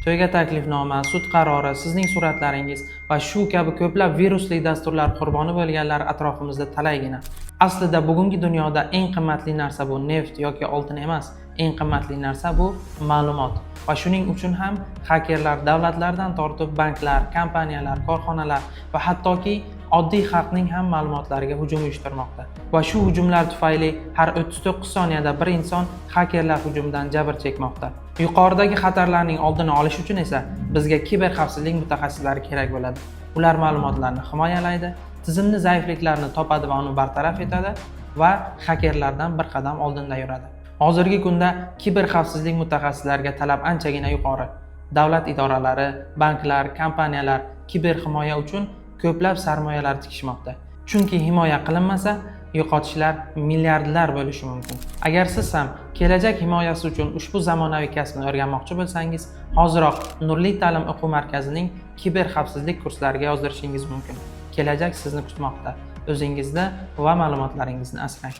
to'yga taklifnoma, sud qarori, sizning suratlaringiz va shu kabi ko'plab virusli dasturlar qurboni bo'lganlar atrofimizda talaygina. Aslida bugungi dunyoda eng qimmatli narsa bu neft yoki oltin emas, eng qimmatli narsa bu ma'lumot. Va shuning uchun ham xakerlar davlatlardan tortib banklar, kompaniyalar, korxonalar va hattoki oddiy xalqning ham ma'lumotlariga hujum uyushtirmoqda. Va shu hujumlar tufayli har 39 soniyada bir inson xakerlar hujumidan jabr chekmoqda. Yuqoridagi xatarlarning oldini olish uchun esa bizga kiberxavfsizlik mutaxassislari kerak bo'ladi. Ular ma'lumotlarni himoyalaydi, tizimni zaifliklarini topadi va uni bartaraf etadi va xakerlardan bir qadam oldinda yuradi. Hozirgi kunda kiberxavfsizlik mutaxassislariga talab anchagina yuqori. Davlat idoralari, banklar, kompaniyalar kiber himoya uchun ko'plab sarmoyalar tikishmoqda. Chunki himoya qilinmasa, yo'qotishlar milliardlar bo'lishi mumkin. Agar siz ham kelajak himoyasi uchun ushbu zamonaviy kasbni o'rganmoqchi bo'lsangiz, hoziroq Nurli ta'lim o'quv markazining kiber xavfsizlik kurslariga yozdirishingiz mumkin. Kelajak sizni kutmoqda. O'zingizni va ma'lumotlaringizni asrang.